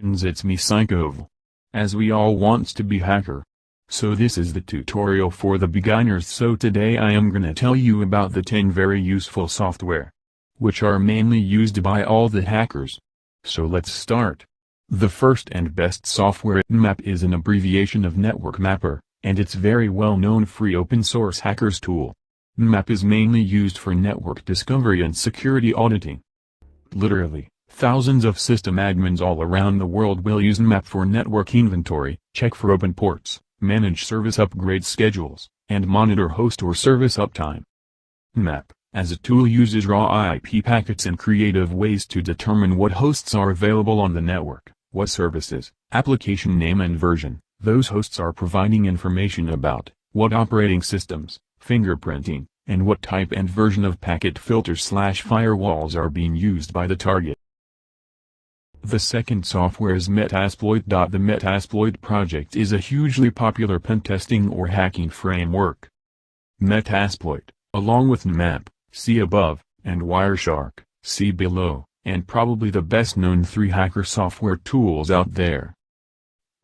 It's me Psycho. As we all wants to be hacker. So this is the tutorial for the beginners. So today I am gonna tell you about the 10 very useful software, which are mainly used by all the hackers. So let's start. The first and best software, Nmap, is an abbreviation of Network Mapper, and it's very well known free open source hackers tool. Nmap is mainly used for network discovery and security auditing. Literally, thousands of system admins all around the world will use Nmap for network inventory, check for open ports, manage service upgrade schedules, and monitor host or service uptime. Nmap, as a tool, uses raw IP packets and creative ways to determine what hosts are available on the network, what services, application name and version, those hosts are providing information about, what operating systems, fingerprinting, and what type and version of packet filters/firewalls are being used by the target. The second software is Metasploit. The Metasploit project is a hugely popular pentesting or hacking framework. Metasploit, along with Nmap, see above, and Wireshark, see below, and probably the best known 3 hacker software tools out there.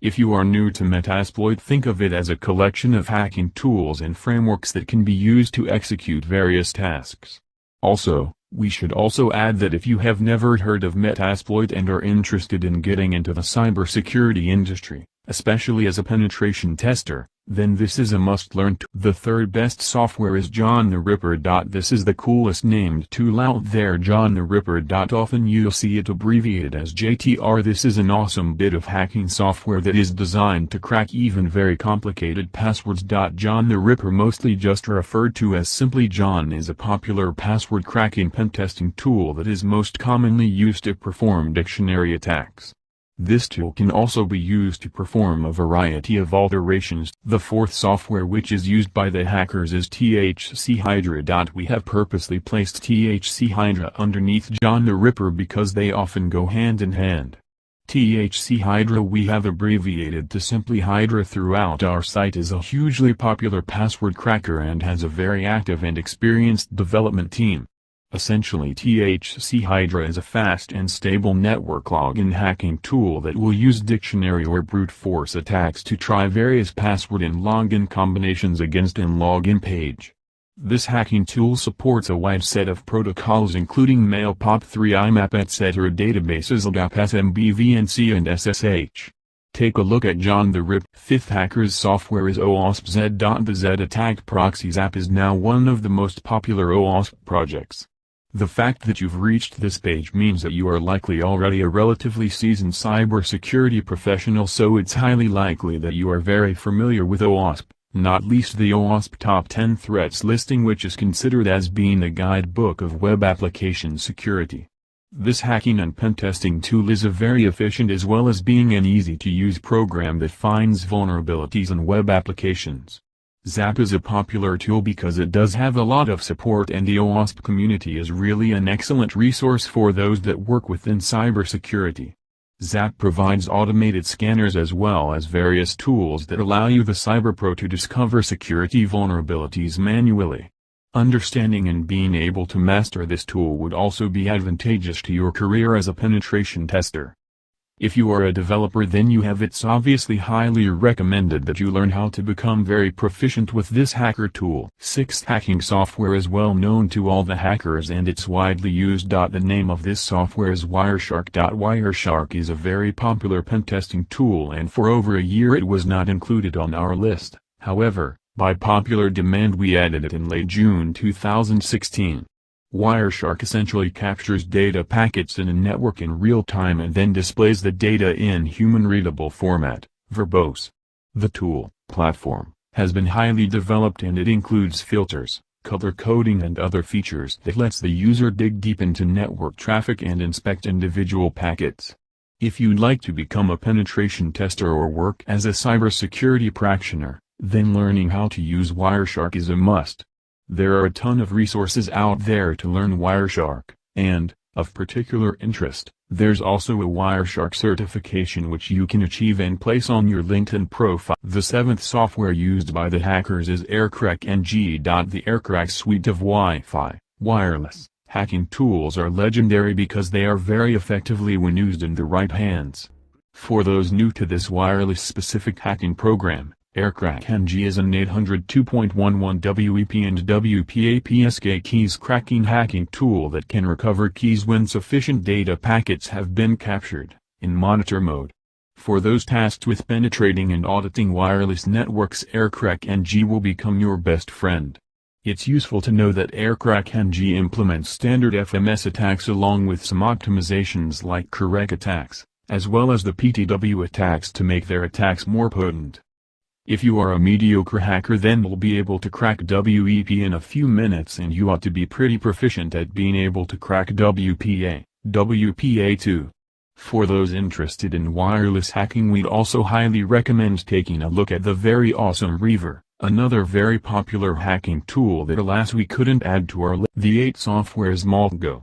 If you are new to Metasploit, think of it as a collection of hacking tools and frameworks that can be used to execute various tasks. Also, we should also add that if you have never heard of Metasploit and are interested in getting into the cybersecurity industry, especially as a penetration tester, then this is a must-learn tool. The third best software is John the Ripper. This is the coolest named tool out there, John the Ripper. Often you'll see it abbreviated as JTR. This is an awesome bit of hacking software that is designed to crack even very complicated passwords. John the Ripper, mostly just referred to as simply John, is a popular password cracking pentesting tool that is most commonly used to perform dictionary attacks. This tool can also be used to perform a variety of alterations. The fourth software which is used by the hackers is THC Hydra. We have purposely placed THC Hydra underneath John the Ripper because they often go hand in hand. THC Hydra we have abbreviated to simply Hydra throughout our site, is a hugely popular password cracker and has a very active and experienced development team. Essentially, THC Hydra is a fast and stable network login hacking tool that will use dictionary or brute force attacks to try various password and login combinations against an login page. This hacking tool supports a wide set of protocols including mail, POP3, IMAP, etc., databases, LDAP, SMB, VNC, and SSH. Take a look at John the Rip. Fifth hacker's software is OWASP-Z. The Z Attack Proxies app is now one of the most popular OWASP projects. The fact that you've reached this page means that you are likely already a relatively seasoned cybersecurity professional, so it's highly likely that you are very familiar with OWASP, not least the OWASP Top 10 Threats listing, which is considered as being a guidebook of web application security. This hacking and pentesting tool is a very efficient as well as being an easy-to-use program that finds vulnerabilities in web applications. ZAP is a popular tool because it does have a lot of support, and the OWASP community is really an excellent resource for those that work within cybersecurity. ZAP provides automated scanners as well as various tools that allow you, the cyberpro, to discover security vulnerabilities manually. Understanding and being able to master this tool would also be advantageous to your career as a penetration tester. If you are a developer, then it's obviously highly recommended that you learn how to become very proficient with this hacker tool. Sixth hacking software is well known to all the hackers and it's widely used. The name of this software is Wireshark. Wireshark is a very popular pentesting tool, and for over a year it was not included on our list. However, by popular demand we added it in late June 2016. Wireshark essentially captures data packets in a network in real time and then displays the data in human-readable format, verbose. The tool, platform, has been highly developed and it includes filters, color coding and other features that lets the user dig deep into network traffic and inspect individual packets. If you'd like to become a penetration tester or work as a cybersecurity practitioner, then learning how to use Wireshark is a must. There are a ton of resources out there to learn Wireshark, and, of particular interest, there's also a Wireshark certification which you can achieve and place on your LinkedIn profile. The seventh software used by the hackers is Aircrack NG. The Aircrack suite of Wi-Fi, wireless, hacking tools are legendary because they are very effectively when used in the right hands. For those new to this wireless-specific hacking program, AirCrack-NG is an 802.11 WEP and WPA-PSK keys cracking hacking tool that can recover keys when sufficient data packets have been captured, in monitor mode. For those tasked with penetrating and auditing wireless networks, AirCrack-NG will become your best friend. It's useful to know that AirCrack-NG implements standard FMS attacks along with some optimizations like correct attacks, as well as the PTW attacks to make their attacks more potent. If you are a mediocre hacker, then you'll be able to crack WEP in a few minutes, and you ought to be pretty proficient at being able to crack WPA, WPA too. For those interested in wireless hacking, we'd also highly recommend taking a look at the very awesome Reaver, another very popular hacking tool that alas we couldn't add to our list. The 8 software's MaltGo.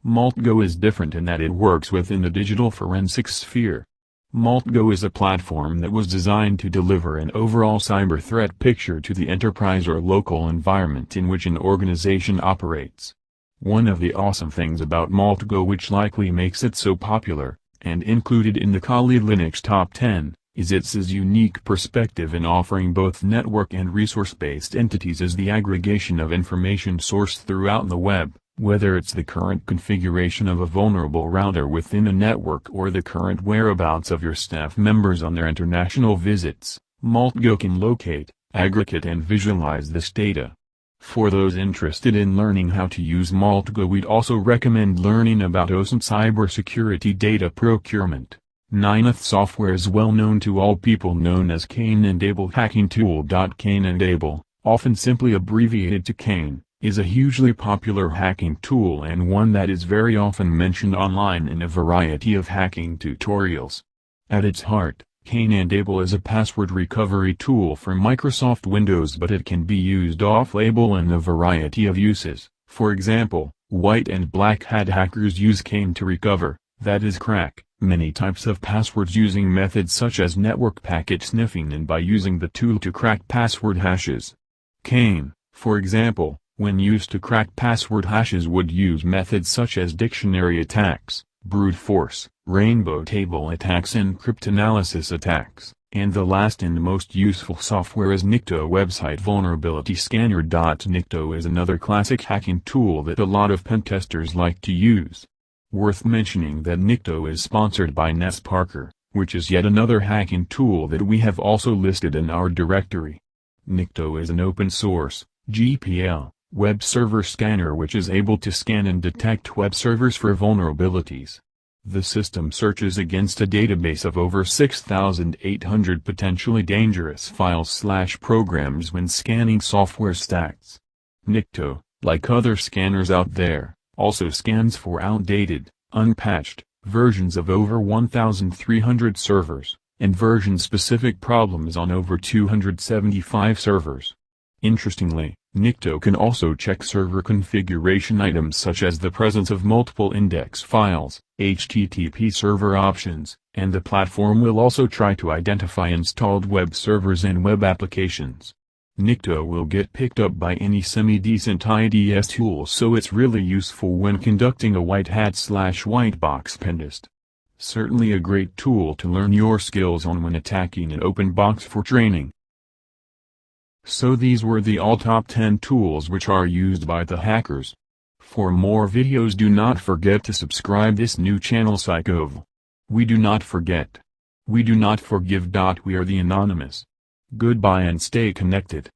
MaltGo is different in that it works within the digital forensics sphere. MaltGo is a platform that was designed to deliver an overall cyber threat picture to the enterprise or local environment in which an organization operates. One of the awesome things about MaltGo, which likely makes it so popular, and included in the Kali Linux Top 10, is its unique perspective in offering both network and resource-based entities as the aggregation of information sourced throughout the web, whether it's the current configuration of a vulnerable router within a network or the current whereabouts of your staff members on their international visits. MaltGo can locate, aggregate and visualize this data. For those interested in learning how to use MaltGo, we'd also recommend learning about OSINT cybersecurity data procurement. 9th software is well known to all people, known as Cain and Abel hacking tool. Cain and Abel, often simply abbreviated to Cain, is a hugely popular hacking tool and one that is very often mentioned online in a variety of hacking tutorials. At its heart, Cain and Abel is a password recovery tool for Microsoft Windows, but it can be used off-label in a variety of uses. For example, white and black hat hackers use Cain to recover, that is crack, many types of passwords using methods such as network packet sniffing and by using the tool to crack password hashes. Cain, for example, when used to crack password hashes, would use methods such as dictionary attacks, brute force, rainbow table attacks and cryptanalysis attacks, and the last and most useful software is Nikto website vulnerability scanner. Nikto is another classic hacking tool that a lot of pentesters like to use. Worth mentioning that Nikto is sponsored by Ness Parker, which is yet another hacking tool that we have also listed in our directory. Nikto is an open source, GPL, web server scanner which is able to scan and detect web servers for vulnerabilities. The system searches against a database of over 6,800 potentially dangerous files/programs when scanning software stacks. Nikto, like other scanners out there, also scans for outdated, unpatched, versions of over 1,300 servers, and version-specific problems on over 275 servers. Interestingly, Nikto can also check server configuration items such as the presence of multiple index files, HTTP server options, and the platform will also try to identify installed web servers and web applications. Nikto will get picked up by any semi-decent IDS tool, so it's really useful when conducting a white hat/white box pentest. Certainly a great tool to learn your skills on when attacking an open box for training. So these were the all top 10 tools which are used by the hackers. For more videos, do not forget to subscribe this new channel Psychov. We do not forget. We do not forgive. We are the Anonymous. Goodbye and stay connected.